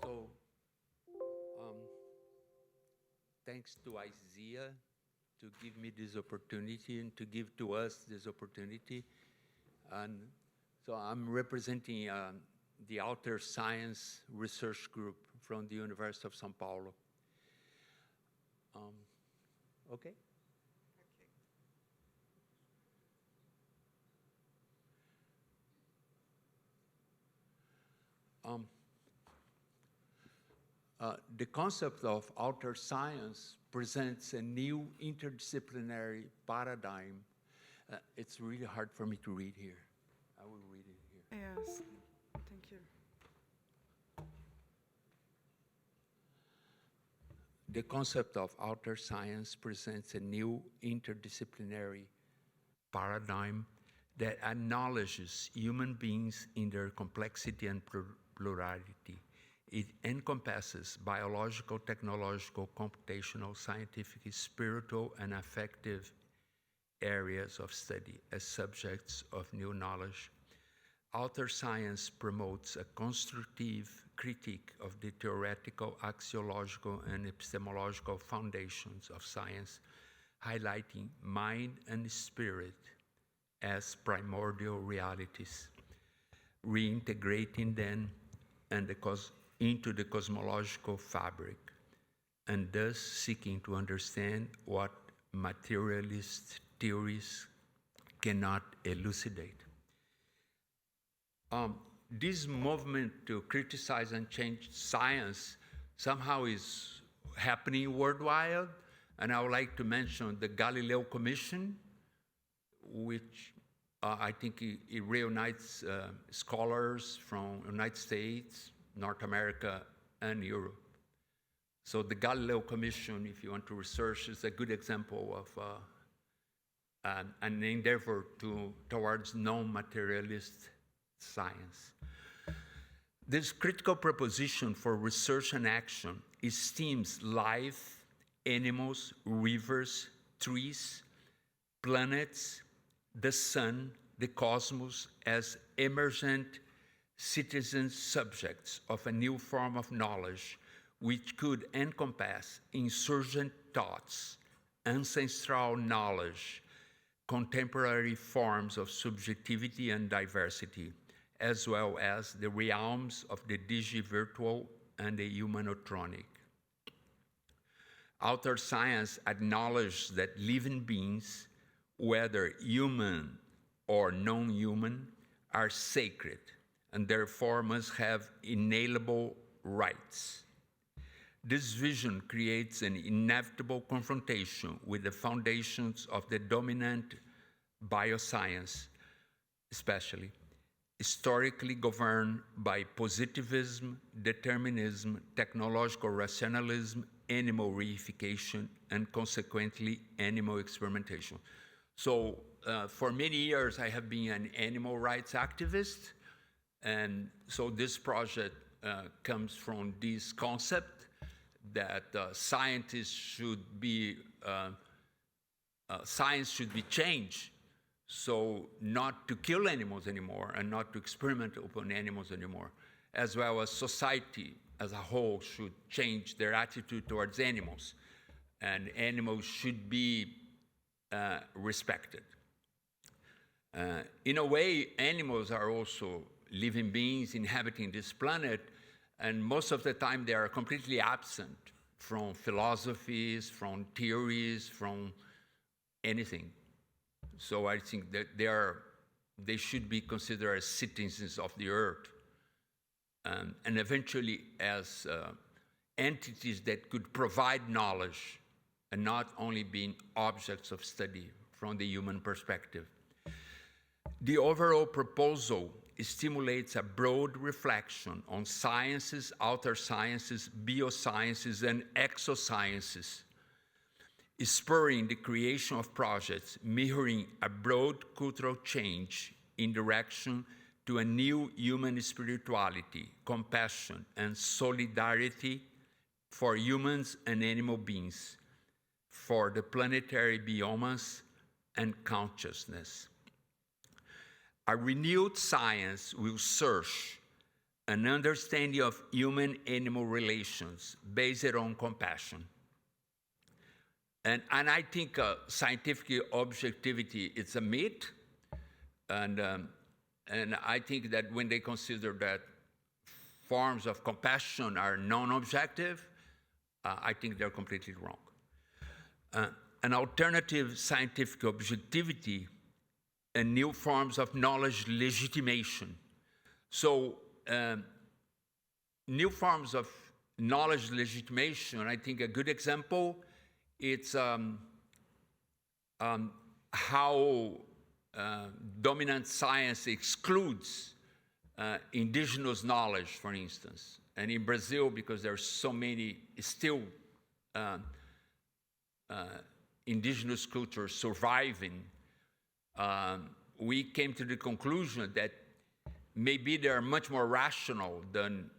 So, um, thanks to Isaiah to give me this opportunity and to give to us this opportunity. And so I'm representing the Alterscience research group from the University of São Paulo. Okay. The concept of Alterscience presents a new interdisciplinary paradigm. It's really hard for me to read here. I will read it here. Yes, thank you. The concept of Alterscience presents a new interdisciplinary paradigm that acknowledges human beings in their complexity and plurality. It encompasses biological, technological, computational, scientific, spiritual, and affective areas of study as subjects of new knowledge. Alterscience promotes a constructive critique of the theoretical, axiological, and epistemological foundations of science, highlighting mind and spirit as primordial realities, reintegrating them into the cosmological fabric, and thus seeking to understand what materialist theories cannot elucidate. This movement to criticize and change science somehow is happening worldwide, and I would like to mention the Galileo Commission, which I think it reunites scholars from United States, North America, and Europe. So the Galileo Commission, if you want to research, is a good example of an endeavor towards non-materialist science. This critical proposition for research and action esteems life, animals, rivers, trees, planets, the sun, the cosmos as emergent citizen subjects of a new form of knowledge which could encompass insurgent thoughts, ancestral knowledge, contemporary forms of subjectivity and diversity, as well as the realms of the digivirtual and the humanotronic. Alterscience acknowledges that living beings, whether human or non-human, are sacred and therefore must have inalienable rights. This vision creates an inevitable confrontation with the foundations of the dominant bioscience, especially historically governed by positivism, determinism, technological rationalism, animal reification, and consequently animal experimentation. So for many years, I have been an animal rights activist. And so this project comes from this concept that science should be changed, so not to kill animals anymore and not to experiment upon animals anymore, as well as society as a whole should change their attitude towards animals, and animals should be respected. In a way, animals are also living beings inhabiting this planet, and most of the time they are completely absent from philosophies, from theories, from anything. So I think that they should be considered as citizens of the earth, and eventually as entities that could provide knowledge and not only being objects of study from the human perspective. The overall proposal stimulates a broad reflection on sciences, outer sciences, biosciences, and exosciences, spurring the creation of projects mirroring a broad cultural change in direction to a new human spirituality, compassion, and solidarity for humans and animal beings, for the planetary biomas and consciousness. A renewed science will search an understanding of human-animal relations based on compassion. And I think scientific objectivity is a myth, and I think that when they consider that forms of compassion are non-objective, I think they're completely wrong. An alternative scientific objectivity and new forms of knowledge legitimation. So new forms of knowledge legitimation, I think a good example, it's how dominant science excludes indigenous knowledge, for instance. And in Brazil, because there are so many still indigenous cultures surviving, we came to the conclusion that maybe they are much more rational than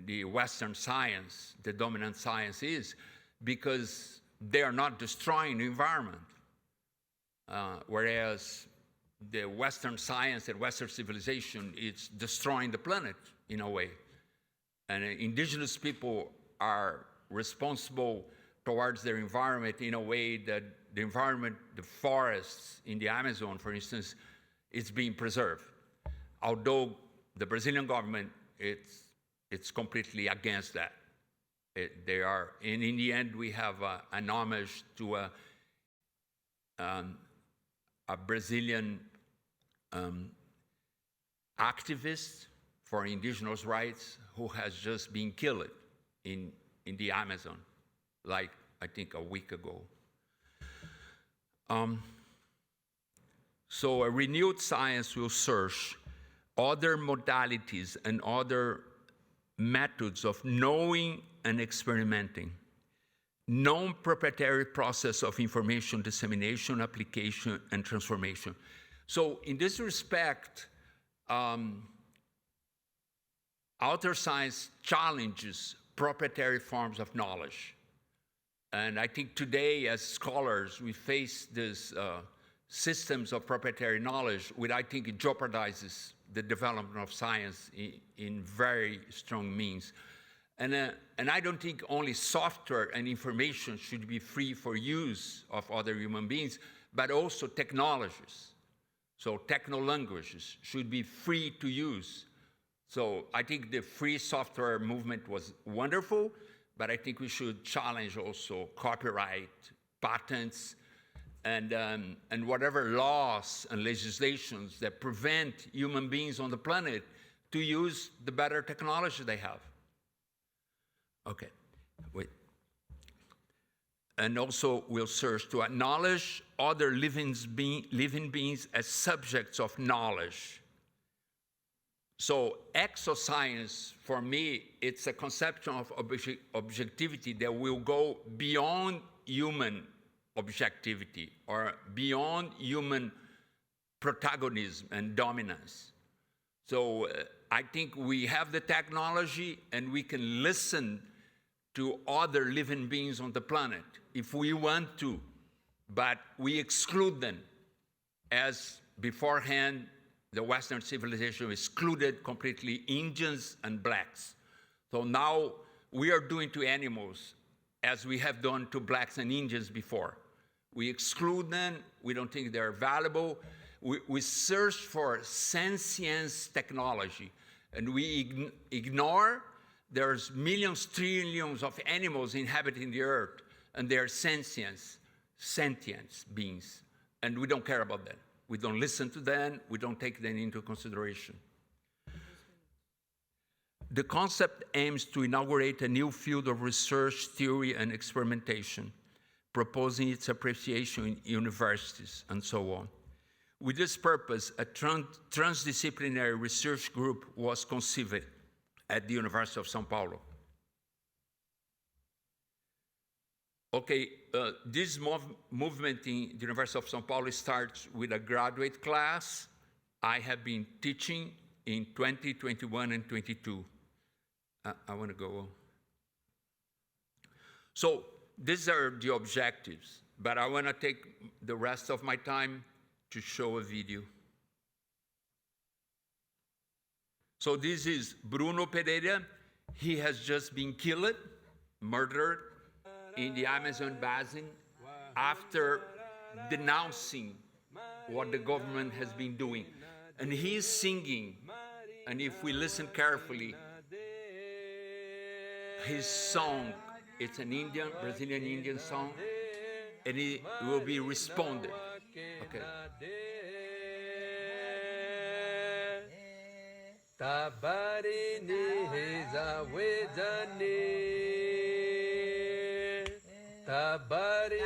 the Western science, the dominant science is, because they are not destroying the environment. Whereas the Western science and Western civilization is destroying the planet in a way. And indigenous people are responsible towards their environment in a way that the environment, the forests in the Amazon, for instance, is being preserved. Although the Brazilian government, it's completely against that. They are, and in the end, we have an homage to a Brazilian activist for indigenous rights who has just been killed in the Amazon, like I think a week ago. So a renewed science will search other modalities and other methods of knowing and experimenting, non-proprietary process of information dissemination, application, and transformation. So in this respect, Alterscience challenges proprietary forms of knowledge. And I think today, as scholars, we face these systems of proprietary knowledge, which I think it jeopardizes the development of science in very strong means. And I don't think only software and information should be free for use of other human beings, but also technologies. So techno-languages should be free to use. So I think the free software movement was wonderful, but I think we should challenge also copyright, patents, and whatever laws and legislations that prevent human beings on the planet to use the better technology they have. Okay, wait. And also we'll search to acknowledge other living beings as subjects of knowledge. So exoscience, for me, it's a conception of objectivity that will go beyond human objectivity or beyond human protagonism and dominance. So I think we have the technology and we can listen to other living beings on the planet if we want to, but we exclude them, as beforehand the Western civilization excluded completely Indians and blacks. So now we are doing to animals as we have done to blacks and Indians before. We exclude them, we don't think they're valuable. We search for sentience technology, and we ignore there's millions, trillions of animals inhabiting the earth, and they're sentient beings, and we don't care about them. We don't listen to them, we don't take them into consideration. The concept aims to inaugurate a new field of research, theory, and experimentation, proposing its appreciation in universities and so on. With this purpose, a transdisciplinary research group was conceived at the University of São Paulo. Okay, this movement in the University of São Paulo starts with a graduate class. I have been teaching in 2021 and 22. I want to go on. So these are the objectives, but I want to take the rest of my time to show a video. So this is Bruno Pereira. He has just been killed, murdered in the Amazon basin after denouncing what the government has been doing. And he's singing, and if we listen carefully, his song, it's an Indian, Brazilian Indian song, and it will be responded. Okay. Tabarini heza wedane Tabari